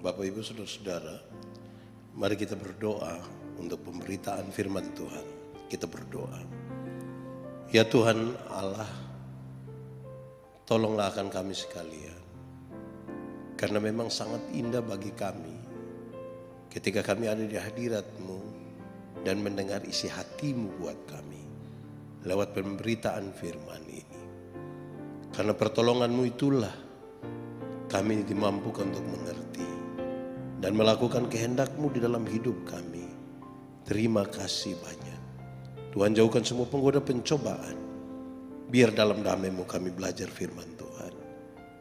Bapak Ibu Saudara-saudara, mari kita berdoa untuk pemberitaan firman Tuhan. Kita berdoa. Ya Tuhan Allah, tolonglah akan kami sekalian. Karena memang sangat indah bagi kami ketika kami ada di hadirat-Mu dan mendengar isi hati-Mu buat kami lewat pemberitaan firman ini. Karena pertolongan-Mu itulah kami dimampukan untuk mengerti dan melakukan kehendak-Mu di dalam hidup kami. Terima kasih banyak. Tuhan, jauhkan semua penggoda pencobaan. Biar dalam damai-Mu kami belajar firman Tuhan.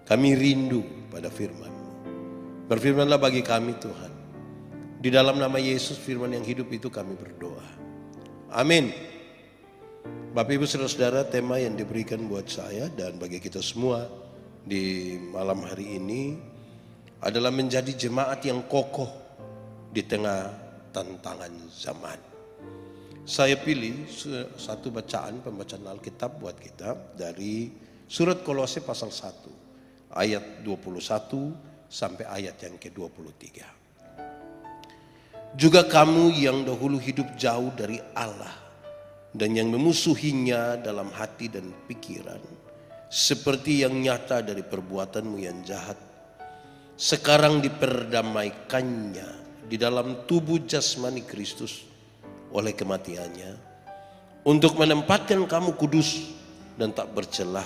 Kami rindu pada firman-Mu. Berfirmanlah bagi kami Tuhan. Di dalam nama Yesus firman yang hidup itu kami berdoa. Amin. Bapak Ibu Saudara-saudara, tema yang diberikan buat saya dan bagi kita semua di malam hari ini adalah menjadi jemaat yang kokoh di tengah tantangan zaman. Saya pilih satu pembacaan Alkitab buat kita dari surat Kolose pasal 1 ayat 21 sampai ayat yang ke-23. Juga kamu yang dahulu hidup jauh dari Allah dan yang memusuhinya dalam hati dan pikiran, seperti yang nyata dari perbuatanmu yang jahat, sekarang diperdamaikannya di dalam tubuh jasmani Kristus oleh kematiannya, untuk menempatkan kamu kudus dan tak bercelah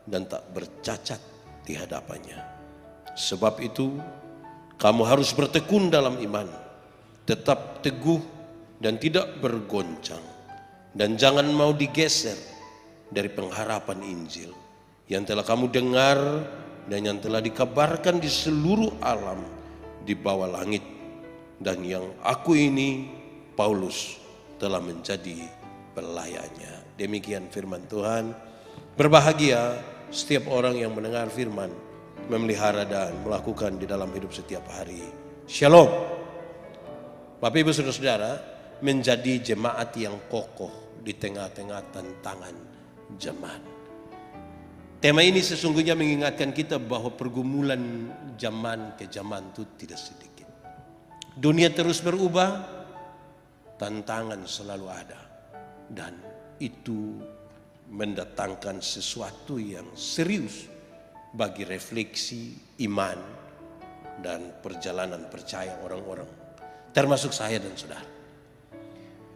dan tak bercacat di hadapannya. Sebab itu kamu harus bertekun dalam iman, tetap teguh dan tidak bergoncang, dan jangan mau digeser dari pengharapan Injil yang telah kamu dengar dan yang telah dikabarkan di seluruh alam di bawah langit, dan yang aku ini Paulus telah menjadi pelayannya. Demikian firman Tuhan. Berbahagia setiap orang yang mendengar firman, memelihara dan melakukan di dalam hidup setiap hari. Shalom. Bapak Ibu Saudara-saudara, menjadi jemaat yang kokoh di tengah-tengah tantangan zaman. Tema ini sesungguhnya mengingatkan kita bahwa pergumulan zaman ke zaman itu tidak sedikit. Dunia terus berubah, tantangan selalu ada, dan itu mendatangkan sesuatu yang serius bagi refleksi iman dan perjalanan percaya orang-orang, termasuk saya dan saudara.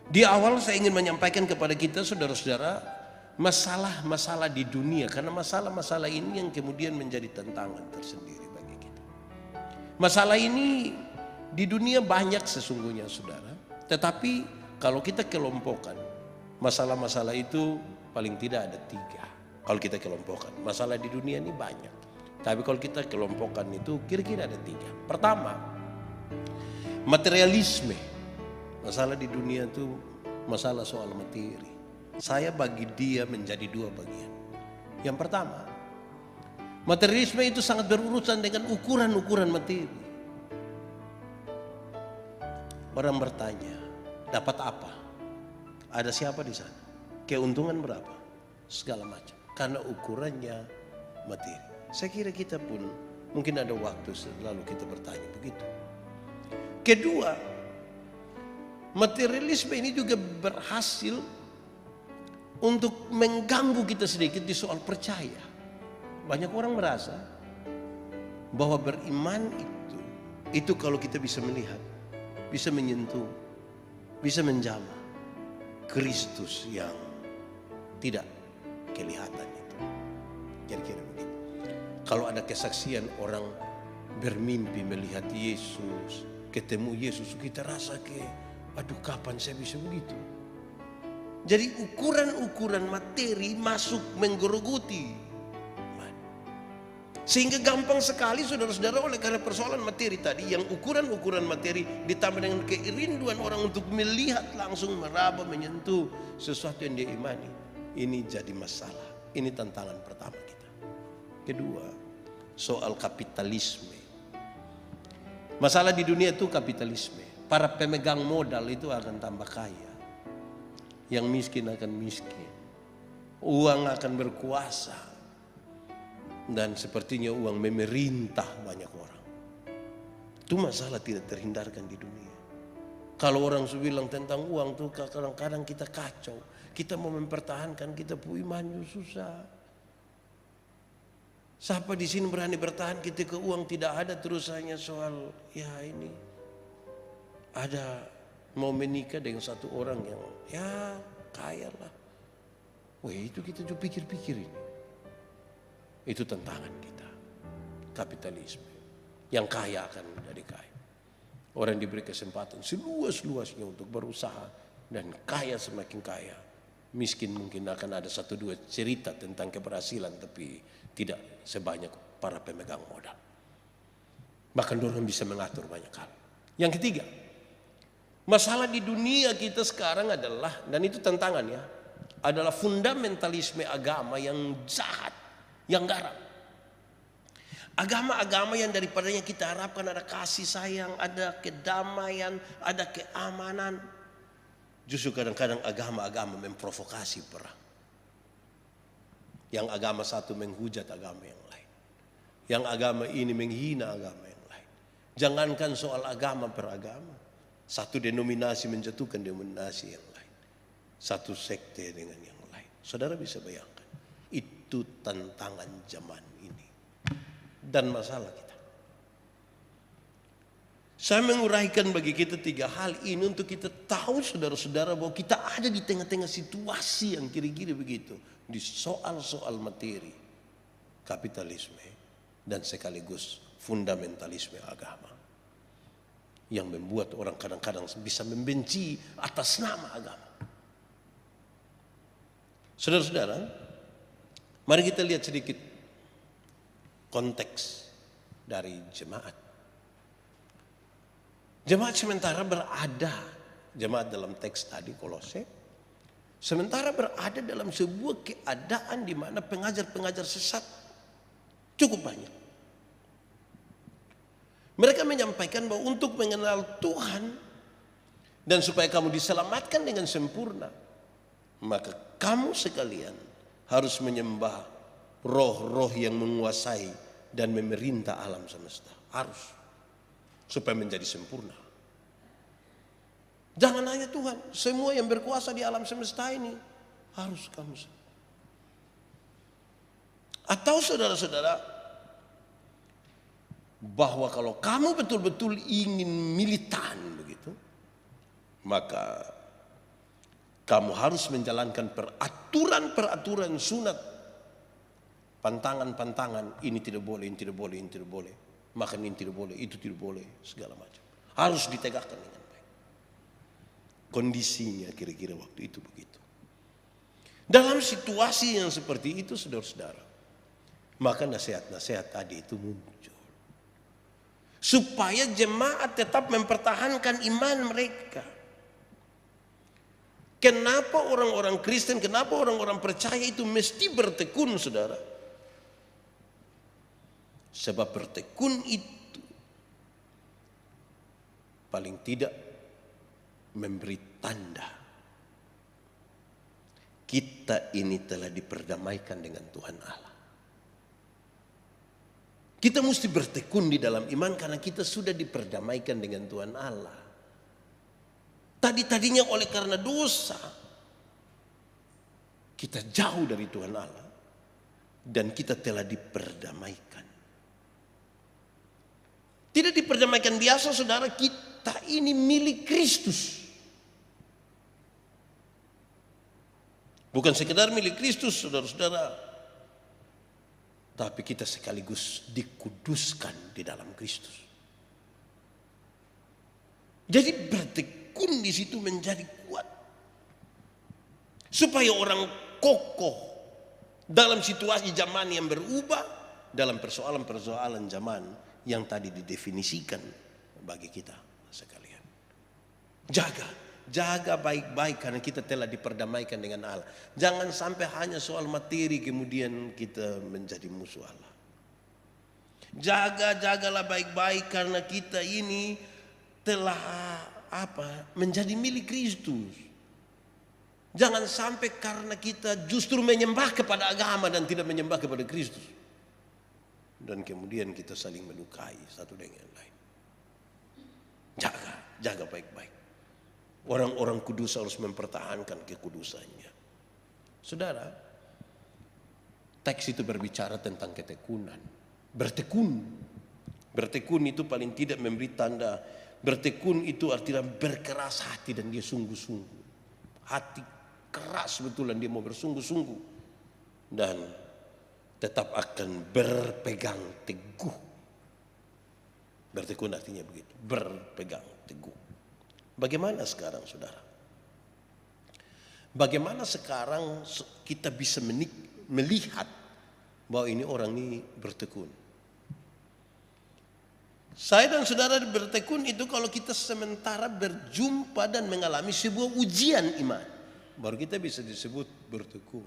Di awal saya ingin menyampaikan kepada kita saudara-saudara masalah-masalah di dunia, karena masalah-masalah ini yang kemudian menjadi tantangan tersendiri bagi kita. Masalah ini di dunia banyak sesungguhnya saudara, tetapi kalau kita kelompokkan masalah-masalah itu paling tidak ada 3. Kalau kita kelompokkan, masalah di dunia ini banyak. Tapi kalau kita kelompokkan itu kira-kira ada 3. Pertama, materialisme. Masalah di dunia itu masalah soal materi. Saya bagi dia menjadi 2 bagian. Yang pertama, materialisme itu sangat berurusan dengan ukuran-ukuran materi. Orang bertanya, dapat apa? Ada siapa di sana? Keuntungan berapa? Segala macam. Karena ukurannya materi. Saya kira kita pun mungkin ada waktu selalu kita bertanya begitu. Kedua, materialisme ini juga berhasil untuk mengganggu kita sedikit di soal percaya. Banyak orang merasa bahwa beriman itu kalau kita bisa melihat, bisa menyentuh, bisa menjamah Kristus yang tidak kelihatan itu. Kira-kira begitu. Kalau ada kesaksian orang bermimpi melihat Yesus, ketemu Yesus, kita rasa aduh kapan saya bisa begitu. Jadi ukuran-ukuran materi masuk menggerogoti. Sehingga gampang sekali saudara-saudara oleh karena persoalan materi tadi, yang ukuran-ukuran materi ditambah dengan kerinduan orang untuk melihat langsung, meraba, menyentuh sesuatu yang dia imani. Ini jadi masalah. Ini tantangan pertama kita. Kedua, soal kapitalisme. Masalah di dunia itu kapitalisme. Para pemegang modal itu akan tambah kaya. Yang miskin akan miskin. Uang akan berkuasa. Dan sepertinya uang memerintah banyak orang. Itu masalah tidak terhindarkan di dunia. Kalau orang bilang tentang uang tuh kadang-kadang kita kacau. Kita mau mempertahankan kita punya iman susah. Siapa di sini berani bertahan ketika uang tidak ada, terus hanya soal ya ini ada mau menikah dengan satu orang yang ya kaya lah. Wah, itu kita juga pikir-pikir ini. Itu tantangan kita. Kapitalisme. Yang kaya akan menjadi kaya. Orang diberi kesempatan seluas-luasnya untuk berusaha dan kaya semakin kaya. Miskin mungkin akan ada satu dua cerita tentang keberhasilan, tapi tidak sebanyak para pemegang modal. Bahkan orang bisa mengatur banyak hal. Yang ketiga, masalah di dunia kita sekarang adalah, dan itu tantangan ya, adalah fundamentalisme agama yang jahat, yang garang. Agama-agama yang daripadanya kita harapkan ada kasih sayang, ada kedamaian, ada keamanan. Justru kadang-kadang agama-agama memprovokasi perang. Yang agama satu menghujat agama yang lain. Yang agama ini menghina agama yang lain. Jangankan soal agama per agama. Satu denominasi menjatuhkan denominasi yang lain. Satu sekte dengan yang lain. Saudara bisa bayangkan. Itu tantangan zaman ini. Dan masalah kita. Saya menguraikan bagi kita tiga hal ini untuk kita tahu saudara-saudara bahwa kita ada di tengah-tengah situasi yang kira-kira begitu. Di soal-soal materi, kapitalisme, dan sekaligus fundamentalisme agama. Yang membuat orang kadang-kadang bisa membenci atas nama agama. Saudara-saudara, mari kita lihat sedikit konteks dari jemaat. Jemaat sementara berada, jemaat dalam teks tadi Kolose, sementara berada dalam sebuah keadaan di mana pengajar-pengajar sesat cukup banyak. Mereka menyampaikan bahwa untuk mengenal Tuhan dan supaya kamu diselamatkan dengan sempurna, maka kamu sekalian harus menyembah roh-roh yang menguasai dan memerintah alam semesta. Harus. Supaya menjadi sempurna. Jangan hanya Tuhan. Semua yang berkuasa di alam semesta ini harus kamu. Atau saudara-saudara, bahwa kalau kamu betul-betul ingin militan begitu, maka kamu harus menjalankan peraturan-peraturan sunat. Pantangan-pantangan, ini tidak boleh, ini tidak boleh, ini tidak boleh. Makan ini tidak boleh, itu tidak boleh, segala macam. Harus ditegakkan dengan baik. Kondisinya kira-kira waktu itu begitu. Dalam situasi yang seperti itu saudara-saudara, maka nasihat-nasihat tadi itu muncul. Supaya jemaat tetap mempertahankan iman mereka. Kenapa orang-orang Kristen, kenapa orang-orang percaya itu mesti bertekun saudara? Sebab bertekun itu paling tidak memberi tanda kita ini telah diperdamaikan dengan Tuhan Allah. Kita mesti bertekun di dalam iman karena kita sudah diperdamaikan dengan Tuhan Allah. Tadinya oleh karena dosa kita jauh dari Tuhan Allah dan kita telah diperdamaikan. Tidak diperdamaikan biasa saudara, kita ini milik Kristus. Bukan sekedar milik Kristus saudara-saudara, tapi kita sekaligus dikuduskan di dalam Kristus. Jadi bertekun di situ menjadi kuat. Supaya orang kokoh dalam situasi zaman yang berubah, dalam persoalan-persoalan zaman yang tadi didefinisikan bagi kita sekalian. Jaga baik-baik karena kita telah diperdamaikan dengan Allah. Jangan sampai hanya soal materi kemudian kita menjadi musuh Allah. Jagalah baik-baik karena kita ini telah menjadi milik Kristus. Jangan sampai karena kita justru menyembah kepada agama dan tidak menyembah kepada Kristus. Dan kemudian kita saling melukai satu dengan lain. Jaga baik-baik. Orang-orang kudus harus mempertahankan kekudusannya. Saudara, teks itu berbicara tentang ketekunan. Bertekun. Bertekun itu paling tidak memberi tanda. Bertekun itu artinya berkeras hati dan dia sungguh-sungguh. Hati keras betul dan dia mau bersungguh-sungguh. Dan tetap akan berpegang teguh. Bertekun artinya begitu. Berpegang teguh. Bagaimana sekarang saudara? Bagaimana sekarang kita bisa melihat bahwa ini orang ini bertekun? Saya dan saudara bertekun itu kalau kita sementara berjumpa dan mengalami sebuah ujian iman. Baru kita bisa disebut bertekun.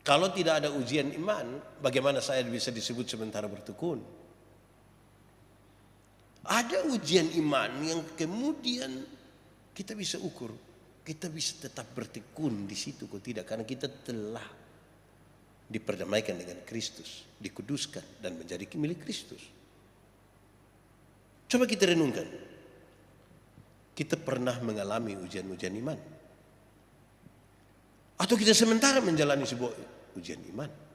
Kalau tidak ada ujian iman, bagaimana saya bisa disebut sementara bertekun? Ada ujian iman yang kemudian kita bisa ukur. Kita bisa tetap bertekun di situ kok tidak. Karena kita telah diperdamaikan dengan Kristus. Dikuduskan dan menjadi milik Kristus. Coba kita renungkan. Kita pernah mengalami ujian-ujian iman. Atau kita sementara menjalani sebuah ujian iman.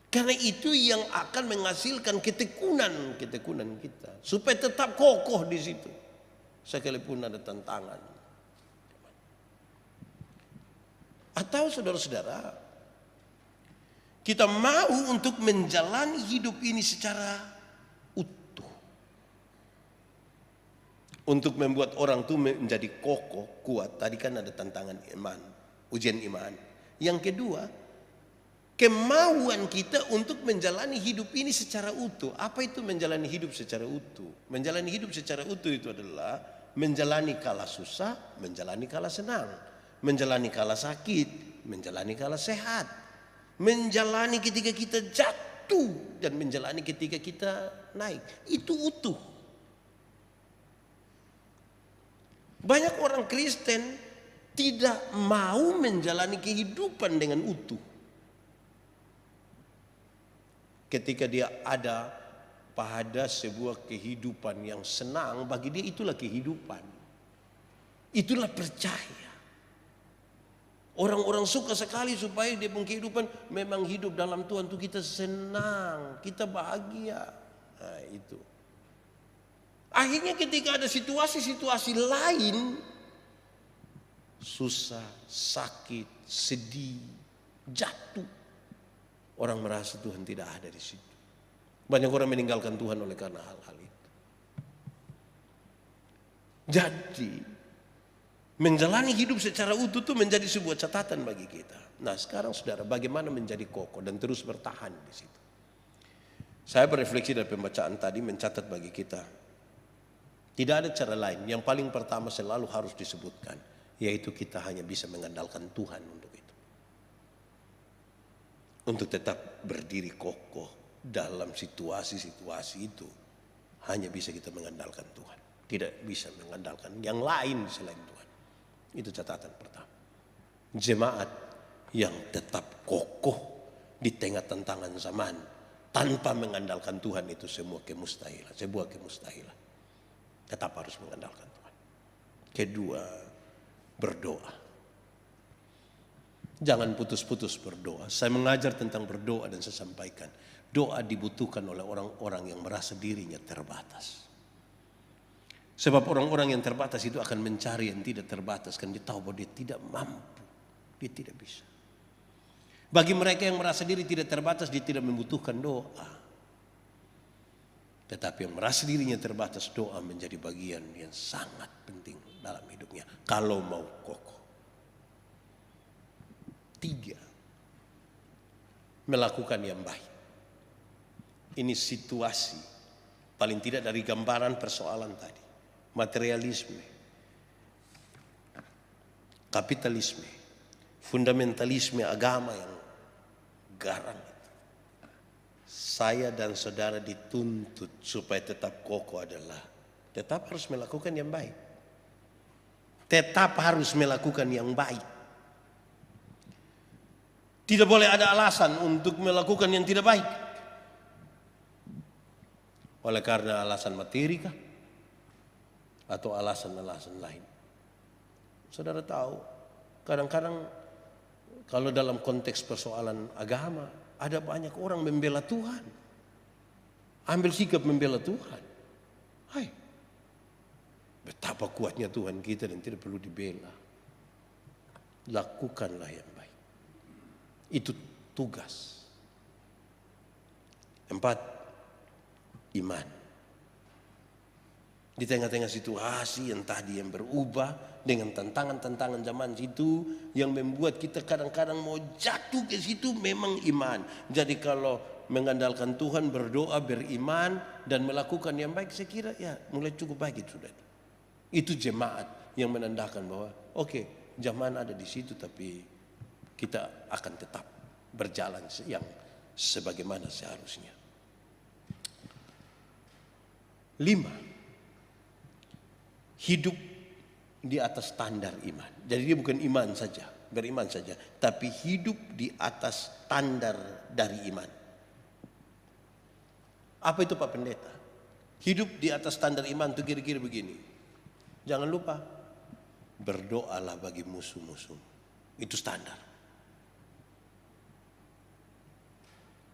Karena itu yang akan menghasilkan ketekunan kita. Supaya tetap kokoh di situ. Sekalipun ada tantangan. Atau saudara-saudara, kita mau untuk menjalani hidup ini secara utuh. Untuk membuat orang itu menjadi kokoh, kuat. Tadi kan ada tantangan iman, ujian iman. Yang kedua, kemauan kita untuk menjalani hidup ini secara utuh. Apa itu menjalani hidup secara utuh? Menjalani hidup secara utuh itu adalah menjalani kala susah, menjalani kala senang. Menjalani kala sakit, menjalani kala sehat. Menjalani ketika kita jatuh dan menjalani ketika kita naik. Itu utuh. Banyak orang Kristen tidak mau menjalani kehidupan dengan utuh. Ketika dia ada pada sebuah kehidupan yang senang, bagi dia itulah kehidupan. Itulah percaya. Orang-orang suka sekali supaya dia punya kehidupan memang hidup dalam Tuhan itu kita senang, kita bahagia. Nah, itu. Akhirnya ketika ada situasi-situasi lain, susah, sakit, sedih, jatuh. Orang merasa Tuhan tidak ada di situ. Banyak orang meninggalkan Tuhan oleh karena hal-hal itu. Jadi, menjalani hidup secara utuh itu menjadi sebuah catatan bagi kita. Nah sekarang saudara, bagaimana menjadi kokoh dan terus bertahan di situ? Saya berefleksi dari pembacaan tadi mencatat bagi kita. Tidak ada cara lain. Yang paling pertama selalu harus disebutkan. Yaitu kita hanya bisa mengandalkan Tuhan untuk itu. Untuk tetap berdiri kokoh dalam situasi-situasi itu. Hanya bisa kita mengandalkan Tuhan. Tidak bisa mengandalkan yang lain selain Tuhan. Itu catatan pertama. Jemaat yang tetap kokoh di tengah tantangan zaman. Tanpa mengandalkan Tuhan itu semua kemustahilan. Sebuah kemustahilan. Tetap harus mengandalkan Tuhan. Kedua, berdoa. Jangan putus-putus berdoa. Saya mengajar tentang berdoa dan saya sampaikan. Doa dibutuhkan oleh orang-orang yang merasa dirinya terbatas. Sebab orang-orang yang terbatas itu akan mencari yang tidak terbatas. Kan dia tahu bahwa dia tidak mampu. Dia tidak bisa. Bagi mereka yang merasa diri tidak terbatas, dia tidak membutuhkan doa. Tetapi yang merasa dirinya terbatas, doa menjadi bagian yang sangat penting dalam hidupnya. Kalau mau kokoh. 3. Melakukan yang baik. Ini situasi. Paling tidak dari gambaran persoalan tadi. Materialisme. Kapitalisme. Fundamentalisme agama yang garang. Saya dan saudara dituntut supaya tetap kokoh adalah tetap harus melakukan yang baik. Tetap harus melakukan yang baik. Tidak boleh ada alasan untuk melakukan yang tidak baik. Oleh karena alasan materi kah? Atau alasan-alasan lain? Saudara tahu, kadang-kadang kalau dalam konteks persoalan agama, ada banyak orang membela Tuhan. Ambil sikap membela Tuhan. Hai, betapa kuatnya Tuhan kita dan tidak perlu dibela. Lakukanlah yang baik. Itu tugas. 4, iman. Di tengah-tengah situasi yang tadi yang berubah dengan tantangan-tantangan zaman itu yang membuat kita kadang-kadang mau jatuh ke situ, memang iman. Jadi kalau mengandalkan Tuhan, berdoa, beriman dan melakukan yang baik, saya kira ya mulai cukup baik itu sudah. Itu jemaat yang menandakan bahwa oke, zaman ada di situ tapi kita akan tetap berjalan yang sebagaimana seharusnya. 5, hidup di atas standar iman. Jadi dia bukan iman saja, beriman saja, tapi hidup di atas standar dari iman. Apa itu Pak Pendeta? Hidup di atas standar iman itu kira-kira begini. Jangan lupa, berdoalah bagi musuh-musuh. Itu standar.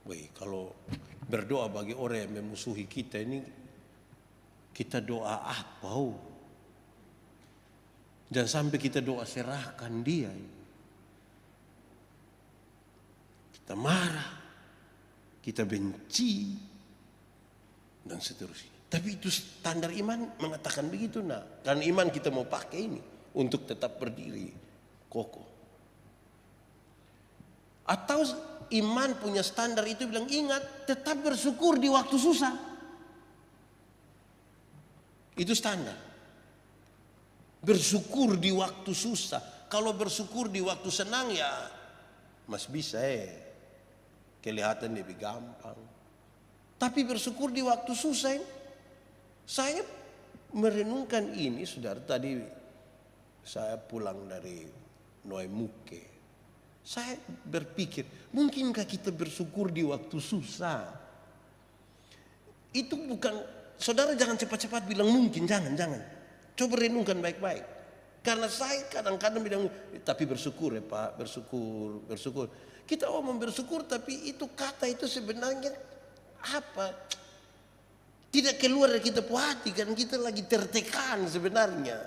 Wih, kalau berdoa bagi orang yang memusuhi kita ini, kita doa apa? Jangan sampai kita doa serahkan dia. Kita marah, kita benci, dan seterusnya. Tapi itu standar iman mengatakan begitu, nak. Karena iman kita mau pakai ini untuk tetap berdiri kokoh. Atau iman punya standar itu bilang, ingat, tetap bersyukur di waktu susah. Itu standar. Bersyukur di waktu susah. Kalau bersyukur di waktu senang ya mas bisa kelihatan lebih gampang. Tapi bersyukur di waktu susah, saya merenungkan ini, saudara. Tadi saya pulang dari Noemuke. Saya berpikir, mungkinkah kita bersyukur di waktu susah? Itu bukan, saudara jangan cepat-cepat bilang mungkin, jangan. Coba renungkan baik-baik. Karena saya kadang-kadang bilang, tapi bersyukur ya Pak, bersyukur. Kita omong bersyukur, tapi itu kata itu sebenarnya apa? Tidak keluar dari kita puas hati, kan kita lagi tertekan sebenarnya.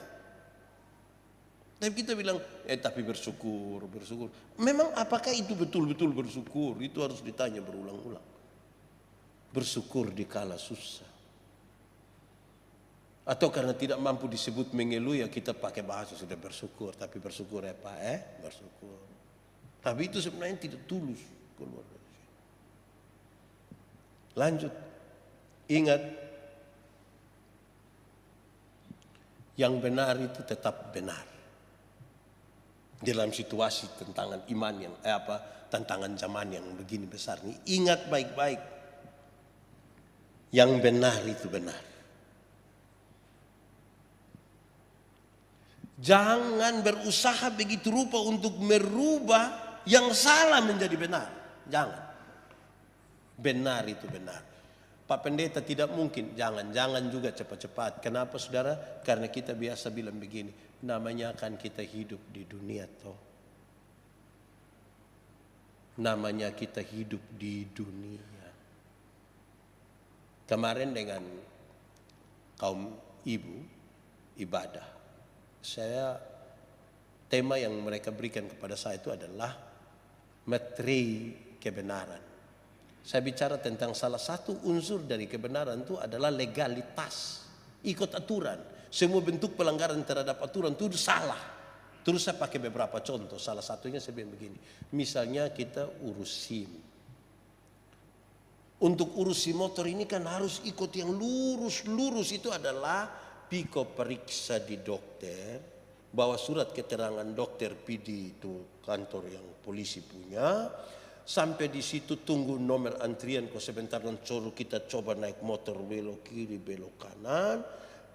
Tapi kita bilang, tapi bersyukur. Memang apakah itu betul-betul bersyukur? Itu harus ditanya berulang-ulang. Bersyukur di kala susah. Atau karena tidak mampu disebut mengeluh, ya kita pakai bahasa sudah bersyukur. Tapi bersyukur ya Pak, bersyukur. Tapi itu sebenarnya tidak tulus keluar dari sini. Lanjut. Ingat, yang benar itu tetap benar. Dalam situasi tantangan iman yang tantangan zaman yang begini besar ini, ingat baik-baik. Yang benar itu benar. Jangan berusaha begitu rupa untuk merubah yang salah menjadi benar. Jangan. Benar itu benar. Pak Pendeta tidak mungkin. Jangan juga cepat-cepat. Kenapa saudara? Karena kita biasa bilang begini. Namanya kan kita hidup di dunia toh. Namanya kita hidup di dunia. Kemarin dengan kaum ibu ibadah. Tema yang mereka berikan kepada saya itu adalah materi kebenaran. Saya bicara tentang salah satu unsur dari kebenaran itu adalah legalitas, ikut aturan. Semua bentuk pelanggaran terhadap aturan itu salah. Terus saya pakai beberapa contoh. Salah satunya saya bilang begini. Misalnya kita urus SIM. Untuk urus SIM motor ini kan harus ikut yang lurus itu adalah Piko periksa di dokter, bawa surat keterangan dokter PD itu kantor yang polisi punya, sampai di situ tunggu nomor antrian, kok sebentar suruh kita coba naik motor belok kiri belok kanan,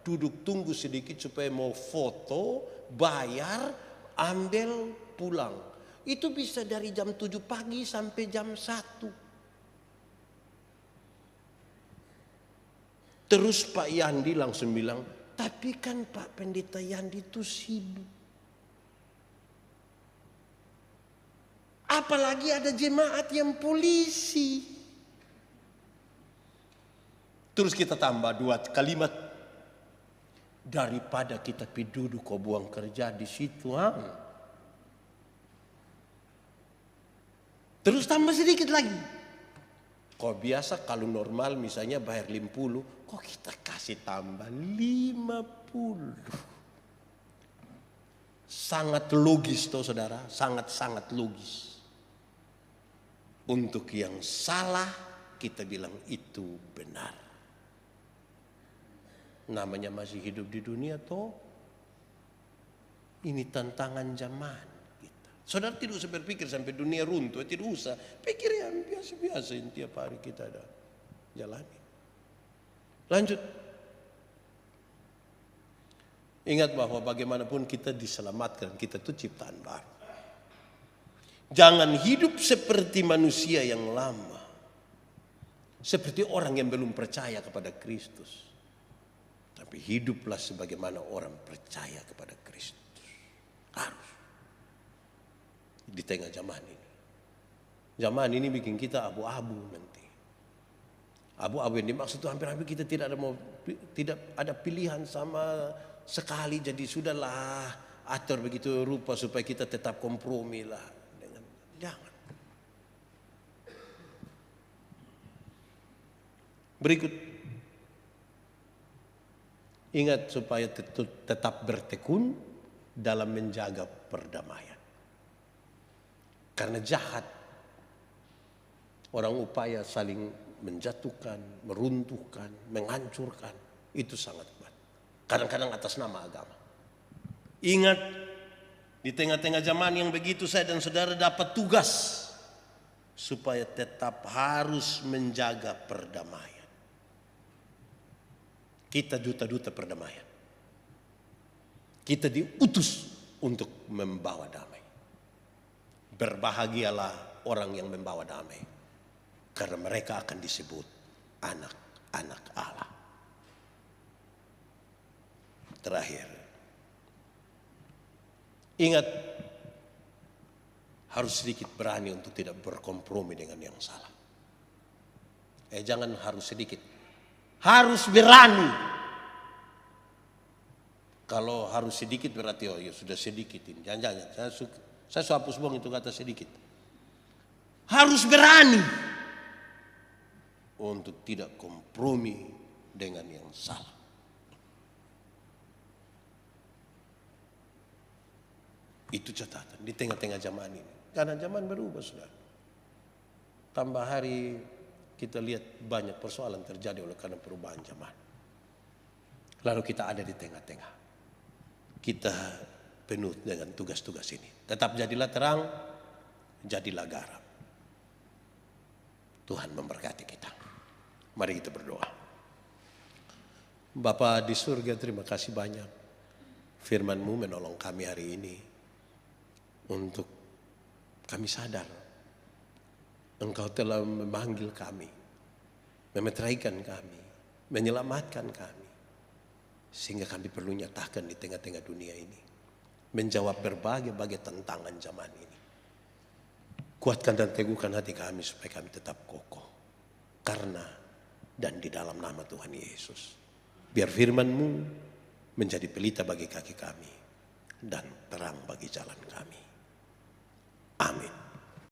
duduk tunggu sedikit supaya mau foto, bayar, ambil pulang. Itu bisa dari jam 7 pagi sampai jam 1. Terus Pak Yandi langsung bilang, tapi kan Pak Pendeta Yandi itu sibuk. Apalagi ada jemaat yang polisi. Terus kita tambah 2 kalimat. Daripada kita duduk kau buang kerja di situ. Terus tambah sedikit lagi. Kok biasa kalau normal misalnya bayar 50, kok kita kasih tambah 50. Sangat logis toh saudara, sangat-sangat logis. Untuk yang salah kita bilang itu benar. Namanya masih hidup di dunia toh. Ini tantangan zaman. Saudara tidak usah berpikir sampai dunia runtuh, tidak usah. Pikir yang biasa-biasa yang tiap hari kita ada jalani. Lanjut. Ingat bahwa bagaimanapun kita diselamatkan, kita itu ciptaan baru. Jangan hidup seperti manusia yang lama. Seperti orang yang belum percaya kepada Kristus. Tapi hiduplah sebagaimana orang percaya kepada Kristus. Harus. Di tengah zaman ini. Zaman ini bikin kita abu-abu nanti. Abu-abu yang dimaksud itu hampir-hampir kita tidak ada pilihan sama sekali. Jadi sudahlah atur begitu rupa supaya kita tetap kompromi lah. Jangan. Berikut. Ingat supaya tetap bertekun dalam menjaga perdamaian. Karena jahat. Orang upaya saling menjatuhkan, meruntuhkan, menghancurkan. Itu sangat kuat. Kadang-kadang atas nama agama. Ingat, di tengah-tengah zaman yang begitu saya dan saudara dapat tugas. Supaya tetap harus menjaga perdamaian. Kita duta-duta perdamaian. Kita diutus untuk membawa damai. Berbahagialah orang yang membawa damai. Karena mereka akan disebut anak-anak Allah. Terakhir. Ingat. Harus sedikit berani untuk tidak berkompromi dengan yang salah. Jangan harus sedikit. Harus berani. Kalau harus sedikit berarti ya sudah sedikit ini. Jangan. Saya hapus buang itu kata sedikit. Harus berani untuk tidak kompromi dengan yang salah. Itu catatan di tengah-tengah zaman ini. Karena zaman berubah sudah. Tambah hari kita lihat banyak persoalan terjadi oleh karena perubahan zaman. Lalu kita ada di tengah-tengah. Kita penuh dengan tugas-tugas ini. Tetap jadilah terang, jadilah garam. Tuhan memberkati kita. Mari kita berdoa. Bapa di surga, terima kasih banyak. Firman-Mu menolong kami hari ini. Untuk kami sadar. Engkau telah memanggil kami. Memeteraikan kami. Menyelamatkan kami. Sehingga kami perlu nyatakan di tengah-tengah dunia ini. Menjawab berbagai tantangan zaman ini. Kuatkan dan teguhkan hati kami supaya kami tetap kokoh. Karena dan di dalam nama Tuhan Yesus. Biar firman-Mu menjadi pelita bagi kaki kami. Dan terang bagi jalan kami. Amin.